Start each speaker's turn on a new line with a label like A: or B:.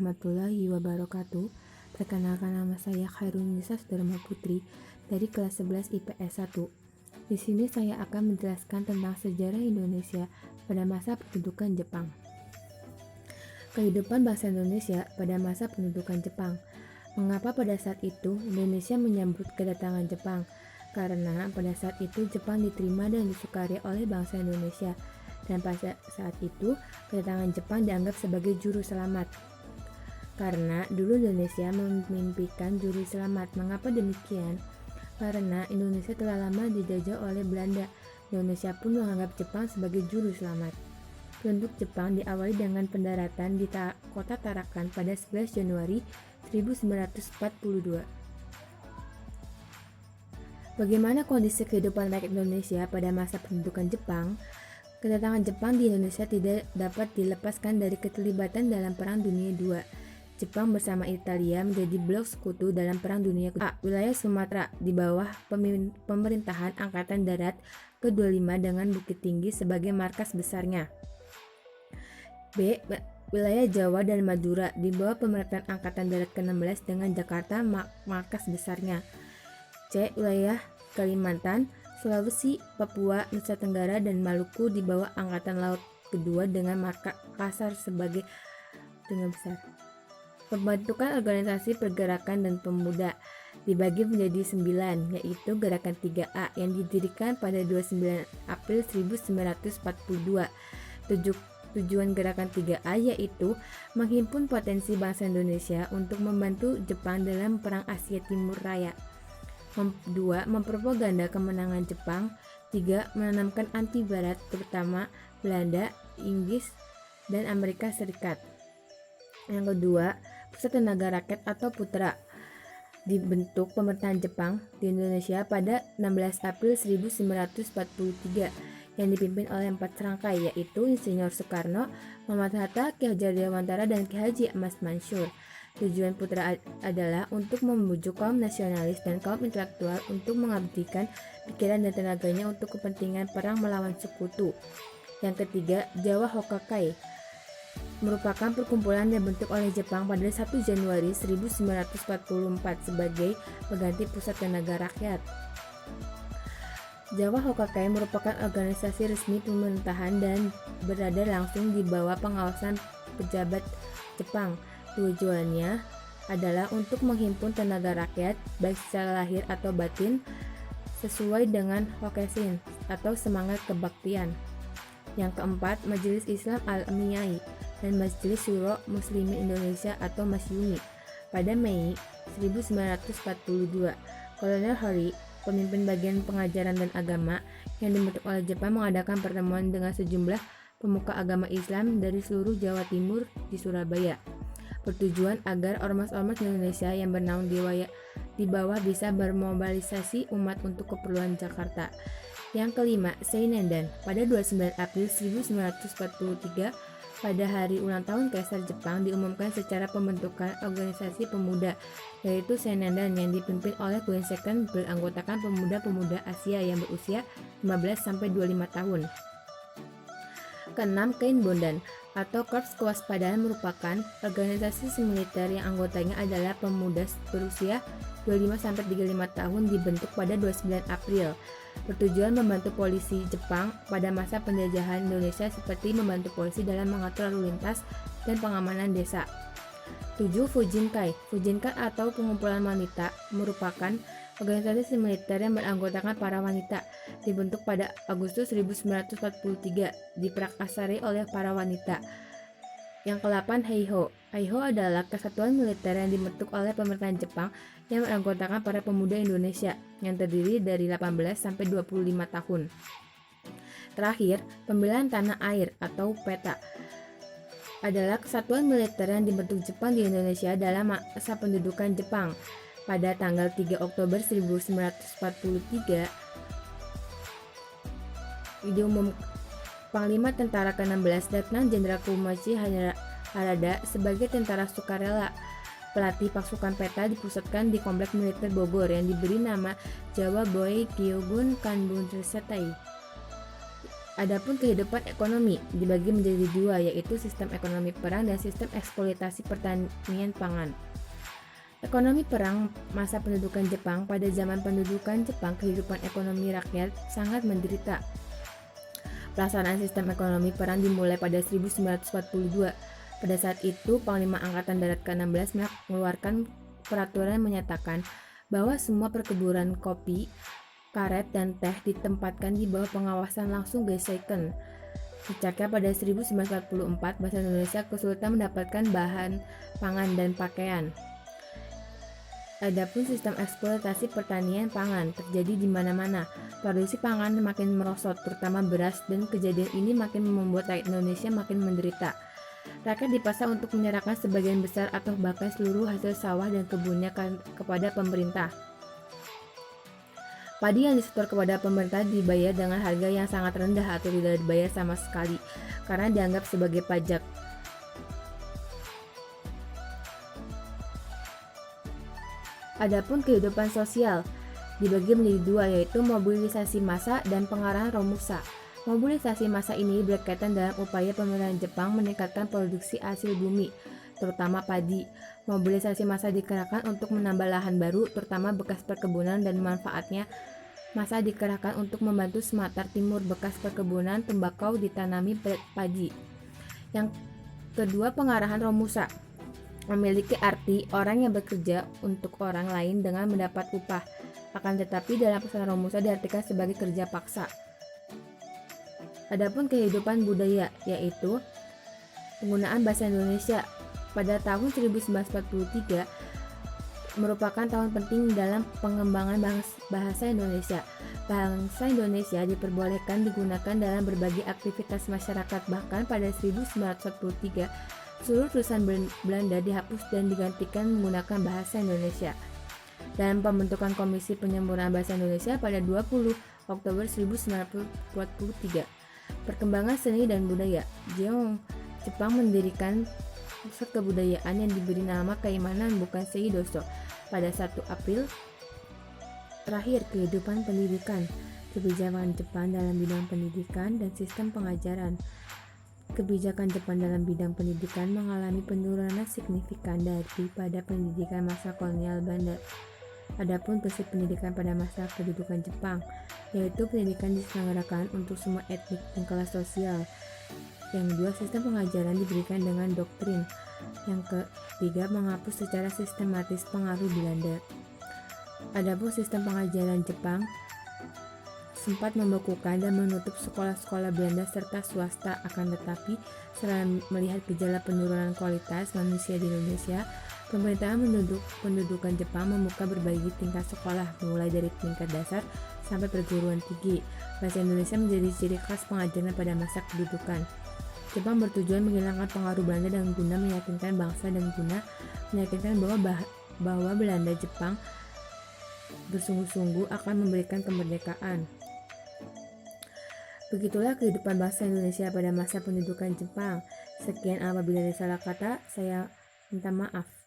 A: warahmatullahi wabarakatuh. Perkenalkan, nama saya Khairunisa Sudarma Putri dari kelas 11 IPS 1. Di sini saya akan menjelaskan tentang sejarah Indonesia pada masa pendudukan Jepang. Kehidupan bangsa Indonesia pada masa pendudukan Jepang. Mengapa pada saat itu Indonesia menyambut kedatangan Jepang? Karena pada saat itu Jepang diterima dan disukai oleh bangsa Indonesia. Dan pada saat itu kedatangan Jepang dianggap sebagai juru selamat. Karena dulu Indonesia memimpikan juru selamat. Mengapa demikian? Karena Indonesia telah lama dijajah oleh Belanda. Indonesia pun menganggap Jepang sebagai juru selamat. Penduduk Jepang diawali dengan pendaratan di kota Tarakan pada 11 Januari 1942. Bagaimana kondisi kehidupan rakyat Indonesia pada masa pendudukan Jepang? Kedatangan Jepang di Indonesia tidak dapat dilepaskan dari keterlibatan dalam Perang Dunia II. Jepang bersama Italia menjadi blok sekutu dalam Perang Dunia Kedua. Wilayah Sumatera di bawah pemerintahan Angkatan Darat ke-25 dengan Bukit Tinggi sebagai markas besarnya. B. Wilayah Jawa dan Madura di bawah pemerintahan Angkatan Darat ke-16 dengan Jakarta markas besarnya. C. Wilayah Kalimantan, Sulawesi, Papua, Nusa Tenggara, dan Maluku di bawah Angkatan Laut kedua dengan Makassar sebagai dunia besar. Pembentukan organisasi pergerakan dan pemuda dibagi menjadi 9, yaitu Gerakan 3A yang didirikan pada 29 April 1942. Tujuan Gerakan 3A yaitu menghimpun potensi bangsa Indonesia untuk membantu Jepang dalam Perang Asia Timur Raya. 2. Mempropaganda kemenangan Jepang. 3. Menanamkan anti barat, terutama Belanda, Inggris, dan Amerika Serikat. Yang kedua, Pusat Tenaga Rakyat atau Putra dibentuk pemerintahan Jepang di Indonesia pada 16 April 1943 yang dipimpin oleh 4 serangkai, yaitu Insinyur Soekarno, Muhammad Hatta, Ki Hajar Dewantara, dan Ki Haji Ahmad Mansur. Tujuan Putra adalah untuk membujuk kaum nasionalis dan kaum intelektual untuk mengabdikan pikiran dan tenaganya untuk kepentingan perang melawan sekutu. Yang ketiga, Jawa Hokkaido merupakan perkumpulan yang dibentuk oleh Jepang pada 1 Januari 1944 sebagai pengganti Pusat Tenaga Rakyat. Jawa Hokkaido merupakan organisasi resmi pemerintahan dan berada langsung di bawah pengawasan pejabat Jepang. Tujuannya adalah untuk menghimpun tenaga rakyat baik secara lahir atau batin sesuai dengan Hokkaido atau semangat kebaktian. Yang keempat, Majelis Islam Al-Amiyai dan Majelis Syuro Muslimin Indonesia atau Masyumi. Pada Mei 1942, Kolonel Hori, pemimpin bagian pengajaran dan agama yang dibentuk oleh Jepang, mengadakan pertemuan dengan sejumlah pemuka agama Islam dari seluruh Jawa Timur di Surabaya. Bertujuan agar ormas-ormas Indonesia yang bernaung di bawah bisa bermobilisasi umat untuk keperluan Jakarta. Yang kelima, Seinendan. Pada 29 April 1943, pada hari ulang tahun Kaisar Jepang, diumumkan secara pembentukan organisasi pemuda, yaitu Seinendan yang dipimpin oleh Queen Second beranggotakan pemuda-pemuda Asia yang berusia 15-25 tahun. Keenam, Keinbondan atau Korps Kewaspadaan merupakan organisasi militer yang anggotanya adalah pemuda berusia 25-35 tahun, dibentuk pada 29 April. Bertujuan membantu polisi Jepang pada masa penjajahan Indonesia seperti membantu polisi dalam mengatur lalu lintas dan pengamanan desa. 7. Fujinkai. Fujinkai atau pengumpulan wanita merupakan organisasi militer yang beranggotakan para wanita, dibentuk pada Agustus 1943, diprakasari oleh para wanita. Yang ke-8, Heiho. Heiho adalah kesatuan militer yang dibentuk oleh pemerintahan Jepang yang beranggotakan para pemuda Indonesia yang terdiri dari 18-25 tahun. Terakhir, Pembelahan Tanah Air atau PETA adalah kesatuan militer yang dibentuk Jepang di Indonesia dalam masa pendudukan Jepang. Pada tanggal 3 Oktober 1943, diumumkan Panglima Tentara ke-16 Letnan Jenderal Kumashi Harada sebagai tentara sukarela. Pelatih pasukan PETA dipusatkan di Komplek Militer Bogor yang diberi nama Jawa Boy Kyogun Kanbun Resetai. Adapun kehidupan ekonomi dibagi menjadi dua, yaitu sistem ekonomi perang dan sistem eksploitasi pertanian pangan. Ekonomi perang masa pendudukan Jepang. Pada zaman pendudukan Jepang, kehidupan ekonomi rakyat sangat menderita. Pelaksanaan sistem ekonomi perang dimulai pada 1942. Pada saat itu, Panglima Angkatan Darat ke-16 mengeluarkan peraturan yang menyatakan bahwa semua perkebunan kopi, karet, dan teh ditempatkan di bawah pengawasan langsung Geisaiken. Sejak pada 1944, bangsa Indonesia kesulitan mendapatkan bahan pangan dan pakaian. Adapun sistem eksploitasi pertanian pangan terjadi di mana-mana. Produksi pangan makin merosot, terutama beras, dan kejadian ini makin membuat rakyat Indonesia makin menderita. Rakyat dipaksa untuk menyerahkan sebagian besar atau bahkan seluruh hasil sawah dan kebunnya kepada pemerintah. Padi yang disetor kepada pemerintah dibayar dengan harga yang sangat rendah atau tidak dibayar sama sekali karena dianggap sebagai pajak. Adapun kehidupan sosial dibagi menjadi dua, yaitu mobilisasi massa dan pengarahan Romusa. Mobilisasi massa ini berkaitan dalam upaya pemerintahan Jepang meningkatkan produksi hasil bumi, terutama padi. Mobilisasi massa dikerahkan untuk menambah lahan baru, terutama bekas perkebunan, dan manfaatnya massa dikerahkan untuk membantu Sumatera Timur, bekas perkebunan tembakau ditanami padi. Yang kedua, pengarahan Romusa memiliki arti orang yang bekerja untuk orang lain dengan mendapat upah. Akan tetapi dalam pesan Romusa diartikan sebagai kerja paksa. Adapun kehidupan budaya, yaitu penggunaan bahasa Indonesia pada tahun 1943 merupakan tahun penting dalam pengembangan bahasa Indonesia. Bahasa Indonesia diperbolehkan digunakan dalam berbagai aktivitas masyarakat. Bahkan pada 1943 seluruh tulisan Belanda dihapus dan digantikan menggunakan bahasa Indonesia. Dalam pembentukan Komisi Penyempurnaan Bahasa Indonesia pada 20 Oktober 1943. Perkembangan seni dan budaya. Jepang mendirikan pusat kebudayaan yang diberi nama Keimanan Bukan Seidoso pada 1 April. Terakhir, kehidupan pendidikan. Kebijakan Jepang dalam bidang pendidikan dan sistem pengajaran. Kebijakan Jepang dalam bidang pendidikan mengalami penurunan signifikan daripada pendidikan masa kolonial Belanda. Adapun prinsip pendidikan pada masa kedudukan Jepang, yaitu pendidikan diselenggarakan untuk semua etnik dan kelas sosial. Yang kedua, sistem pengajaran diberikan dengan doktrin. Yang ketiga, menghapus secara sistematis pengaruh Belanda. Adapun sistem pengajaran Jepang sempat membekukan dan menutup sekolah-sekolah Belanda serta swasta. Akan tetapi, setelah melihat gejala penurunan kualitas manusia di Indonesia, pemerintahan pendudukan Jepang membuka berbagai tingkat sekolah, mulai dari tingkat dasar sampai perguruan tinggi. Bahasa Indonesia menjadi ciri khas pengajaran pada masa kedudukan. Jepang bertujuan menghilangkan pengaruh Belanda dan guna meyakinkan bangsa dan guna meyakinkan bahwa Belanda Jepang bersungguh-sungguh akan memberikan kemerdekaan. Begitulah kehidupan bangsa Indonesia pada masa pendudukan Jepang. Sekian, apabila ada salah kata, saya minta maaf.